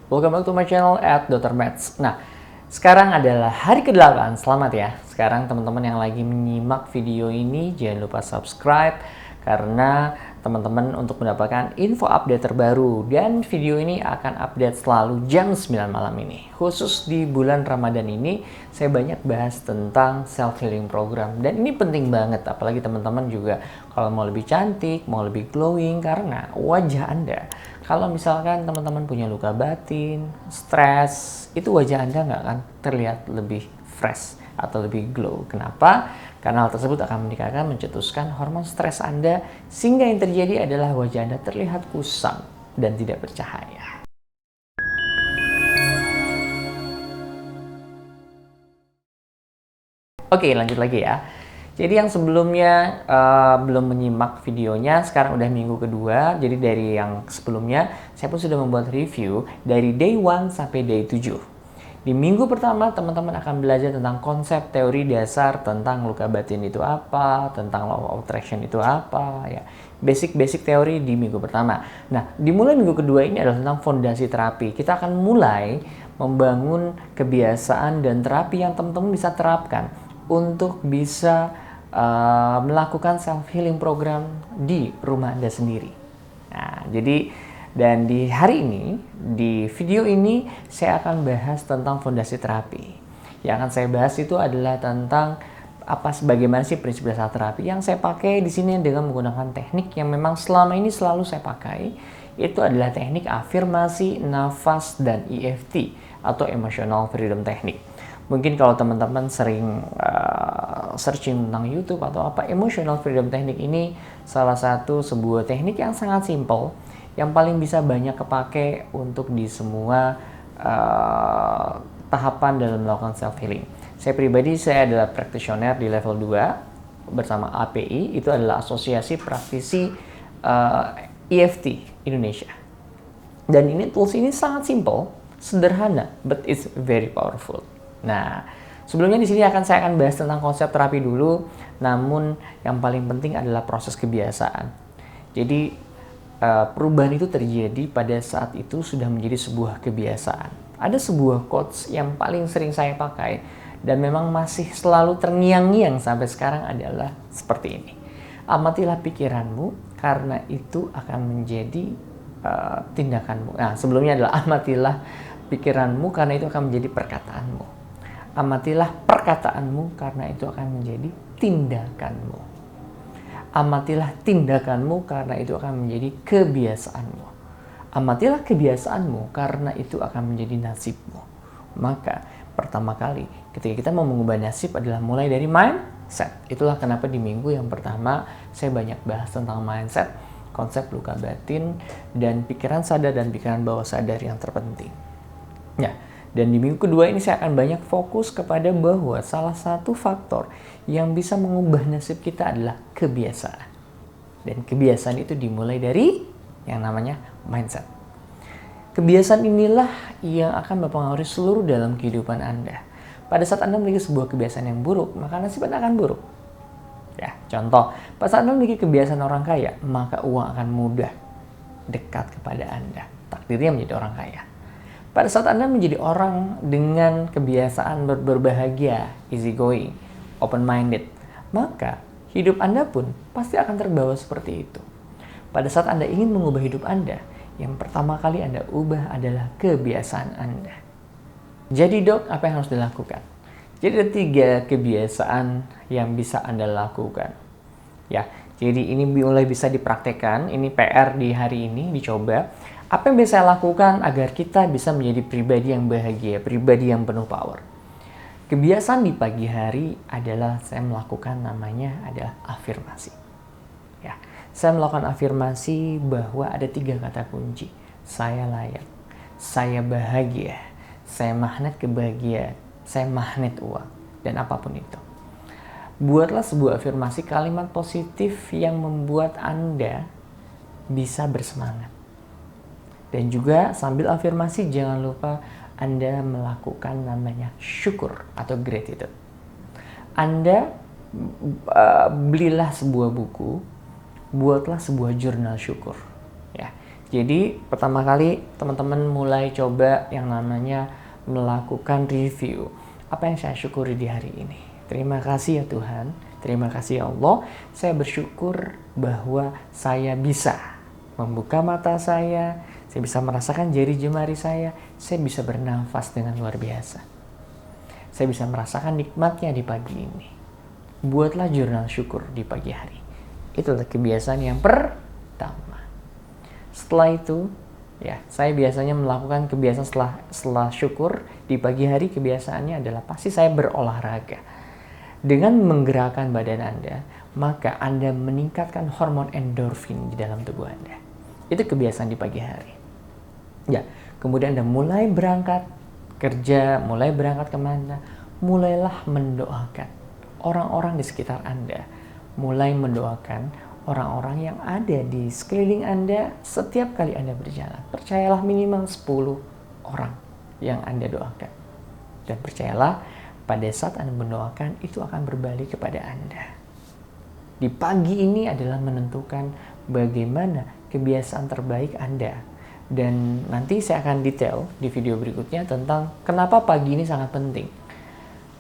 Welcome back to my channel at Dr. Meds. Nah, sekarang adalah hari ke-8. Selamat ya. Sekarang teman-teman yang lagi menyimak video ini jangan lupa subscribe karena teman-teman untuk mendapatkan info update terbaru, dan video ini akan update selalu jam 9 malam ini. Khusus di bulan Ramadan ini saya banyak bahas tentang self healing program, dan ini penting banget apalagi teman-teman juga kalau mau lebih cantik, mau lebih glowing, karena wajah Anda kalau misalkan teman-teman punya luka batin, stres, itu wajah Anda nggak akan terlihat lebih fresh atau lebih glow. Kenapa? Karena hal tersebut akan mencetuskan hormon stres Anda, sehingga yang terjadi adalah wajah Anda terlihat kusam dan tidak bercahaya. Oke, lanjut lagi ya. Jadi yang sebelumnya belum menyimak videonya, sekarang udah minggu kedua. Jadi dari yang sebelumnya, saya pun sudah membuat review dari day 1 sampai day 7. Di minggu pertama, teman-teman akan belajar tentang konsep teori dasar tentang luka batin itu apa, tentang law of attraction itu apa, ya. Basic-basic teori di minggu pertama. Nah, dimulai minggu kedua ini adalah tentang fondasi terapi. Kita akan mulai membangun kebiasaan dan terapi yang teman-teman bisa terapkan untuk bisa melakukan self healing program di rumah Anda sendiri. Nah, jadi dan di hari ini, di video ini saya akan bahas tentang fondasi terapi. Yang akan saya bahas itu adalah tentang bagaimana sih prinsip dasar terapi yang saya pakai di sini dengan menggunakan teknik yang memang selama ini selalu saya pakai. Itu adalah teknik afirmasi, nafas, dan EFT atau Emotional Freedom Technique. Mungkin kalau teman-teman sering searching tentang YouTube atau apa, Emotional Freedom Technique ini salah satu sebuah teknik yang sangat simple, yang paling bisa banyak kepake untuk di semua tahapan dalam melakukan self healing. Saya pribadi, saya adalah practitioner di level 2 bersama API, itu adalah Asosiasi Praktisi EFT Indonesia. Dan ini tools ini sangat simple, sederhana, but it's very powerful. Nah, sebelumnya di sini saya akan bahas tentang konsep terapi dulu, namun yang paling penting adalah proses kebiasaan. Jadi perubahan itu terjadi pada saat itu sudah menjadi sebuah kebiasaan. Ada sebuah quotes yang paling sering saya pakai dan memang masih selalu terngiang-ngiang sampai sekarang adalah seperti ini. Amatilah pikiranmu karena itu akan menjadi tindakanmu. Nah, sebelumnya adalah amatilah pikiranmu karena itu akan menjadi perkataanmu. Amatilah perkataanmu karena itu akan menjadi tindakanmu. Amatilah tindakanmu karena itu akan menjadi kebiasaanmu. Amatilah kebiasaanmu karena itu akan menjadi nasibmu. Maka pertama kali ketika kita mau mengubah nasib adalah mulai dari mindset. Itulah kenapa di minggu yang pertama saya banyak bahas tentang mindset, konsep luka batin, dan pikiran sadar dan pikiran bawah sadar yang terpenting. Ya. Dan di minggu kedua ini saya akan banyak fokus kepada bahwa salah satu faktor yang bisa mengubah nasib kita adalah kebiasaan. Dan kebiasaan itu dimulai dari yang namanya mindset. Kebiasaan inilah yang akan mempengaruhi seluruh dalam kehidupan Anda. Pada saat Anda memiliki sebuah kebiasaan yang buruk, maka nasib Anda akan buruk. Ya, contoh, pada saat Anda memiliki kebiasaan orang kaya, maka uang akan mudah dekat kepada Anda. Takdirnya menjadi orang kaya. Pada saat Anda menjadi orang dengan kebiasaan berbahagia, easy going, open minded, maka hidup Anda pun pasti akan terbawa seperti itu. Pada saat Anda ingin mengubah hidup Anda, yang pertama kali Anda ubah adalah kebiasaan Anda. Jadi dok, apa yang harus dilakukan? Jadi ada 3 kebiasaan yang bisa Anda lakukan. Ya, jadi ini mulai bisa dipraktekkan, ini PR di hari ini, dicoba. Apa yang bisa saya lakukan agar kita bisa menjadi pribadi yang bahagia, pribadi yang penuh power? Kebiasaan di pagi hari adalah saya melakukan namanya adalah afirmasi. Ya, saya melakukan afirmasi bahwa ada 3 kata kunci. Saya layak, saya bahagia, saya magnet kebahagiaan, saya magnet uang, dan apapun itu. Buatlah sebuah afirmasi kalimat positif yang membuat Anda bisa bersemangat. Dan juga sambil afirmasi jangan lupa Anda melakukan namanya syukur atau gratitude. Anda belilah sebuah buku, buatlah sebuah jurnal syukur. Ya, Jadi pertama kali teman-teman mulai coba yang namanya melakukan review. Apa yang saya syukuri di hari ini? Terima kasih ya Tuhan, terima kasih ya Allah. Saya bersyukur bahwa saya bisa membuka mata saya bisa merasakan jari jemari saya bisa bernafas dengan luar biasa. Saya bisa merasakan nikmatnya di pagi ini. Buatlah jurnal syukur di pagi hari. Itulah kebiasaan yang pertama. Setelah itu, ya, saya biasanya melakukan kebiasaan setelah syukur di pagi hari. Kebiasaannya adalah pasti saya berolahraga. Dengan menggerakkan badan Anda, maka Anda meningkatkan hormon endorfin di dalam tubuh Anda. Itu kebiasaan di pagi hari. Ya, kemudian Anda mulai berangkat kerja, mulai berangkat kemana, mulailah mendoakan orang-orang di sekitar Anda. Mulai mendoakan orang-orang yang ada di sekeliling Anda setiap kali Anda berjalan. Percayalah minimal 10 orang yang Anda doakan. Dan percayalah pada saat Anda mendoakan itu akan berbalik kepada Anda. Di pagi ini adalah menentukan bagaimana kebiasaan terbaik Anda. Dan nanti saya akan detail di video berikutnya tentang kenapa pagi ini sangat penting.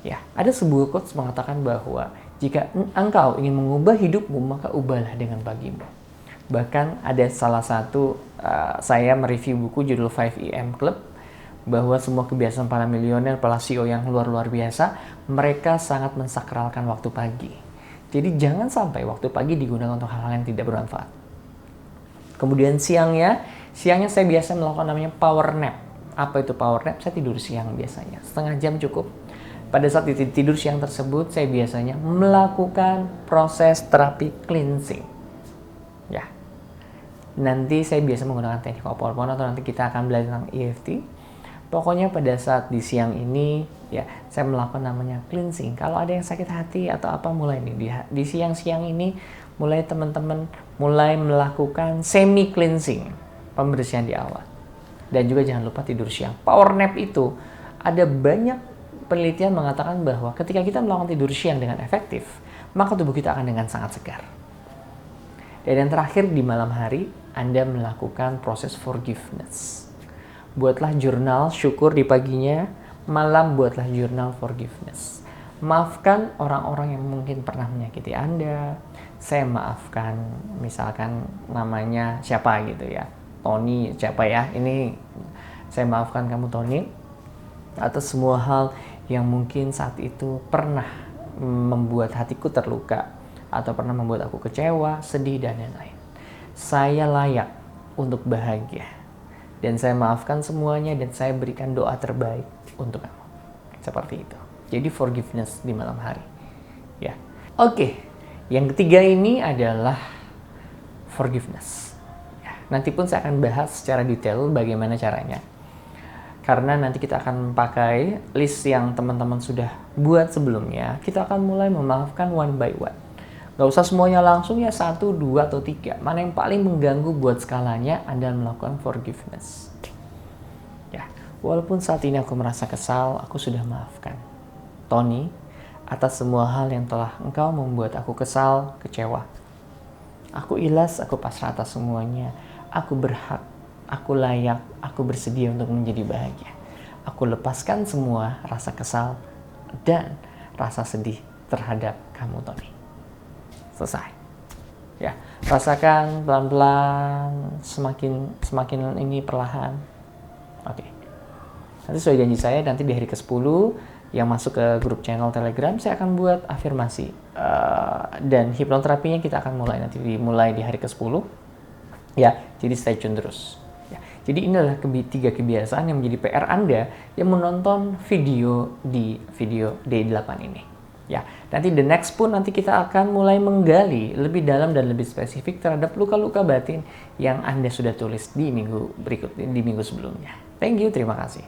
Ya, ada sebuah quotes mengatakan bahwa jika engkau ingin mengubah hidupmu, maka ubahlah dengan pagimu. Bahkan ada salah satu, saya mereview buku judul 5 AM Club, bahwa semua kebiasaan para milioner, para CEO yang luar biasa, mereka sangat mensakralkan waktu pagi. Jadi jangan sampai waktu pagi digunakan untuk hal-hal yang tidak bermanfaat. Kemudian siangnya saya biasa melakukan namanya power nap. Apa itu power nap? Saya tidur siang biasanya, setengah jam cukup. Pada saat tidur siang tersebut, saya biasanya melakukan proses terapi cleansing. Ya, nanti saya biasa menggunakan teknik Ho'oponopono atau nanti kita akan belajar tentang EFT. Pokoknya pada saat di siang ini, ya, saya melakukan namanya cleansing. Kalau ada yang sakit hati atau apa, mulai nih di siang-siang ini, mulai teman-teman mulai melakukan semi cleansing, pembersihan di awal. Dan juga jangan lupa tidur siang. Power nap itu ada banyak penelitian mengatakan bahwa ketika kita melakukan tidur siang dengan efektif, maka tubuh kita akan dengan sangat segar. Dan yang terakhir, di malam hari, Anda melakukan proses forgiveness. Buatlah jurnal syukur di paginya, malam buatlah jurnal forgiveness. Maafkan orang-orang yang mungkin pernah menyakiti Anda. Saya maafkan, misalkan namanya siapa gitu ya, Tony, siapa ya, ini saya maafkan kamu Tony, atas semua hal yang mungkin saat itu pernah membuat hatiku terluka atau pernah membuat aku kecewa, sedih, dan lain-lain. Saya layak untuk bahagia dan saya maafkan semuanya dan saya berikan doa terbaik untuk kamu. Seperti itu. Jadi forgiveness di malam hari. Ya. Oke. Yang ketiga ini adalah forgiveness. Ya. Nanti pun saya akan bahas secara detail bagaimana caranya. Karena nanti kita akan pakai list yang teman-teman sudah buat sebelumnya. Kita akan mulai memaafkan one by one. Gak usah semuanya langsung ya, 1, 2, atau 3. Mana yang paling mengganggu buat skalanya, Anda melakukan forgiveness. Ya, walaupun saat ini aku merasa kesal, aku sudah maafkan Tony atas semua hal yang telah engkau membuat aku kesal, kecewa. Aku ikhlas, aku pasrah atas semuanya. Aku berhak, aku layak, aku bersedia untuk menjadi bahagia. Aku lepaskan semua rasa kesal dan rasa sedih terhadap kamu, Tony. Selesai. Ya, rasakan pelan-pelan, semakin ini perlahan. Oke. Nanti sesuai janji saya, nanti di hari ke-10 yang masuk ke grup channel Telegram, saya akan buat afirmasi. Dan hipnoterapinya kita akan dimulai di hari ke-10. Ya, jadi stay tune terus. Ya, jadi inilah 3 kebiasaan yang menjadi PR Anda yang menonton video di video D8 ini. Ya, nanti the next pun nanti kita akan mulai menggali lebih dalam dan lebih spesifik terhadap luka-luka batin yang Anda sudah tulis di minggu berikut, di minggu sebelumnya. Thank you, terima kasih.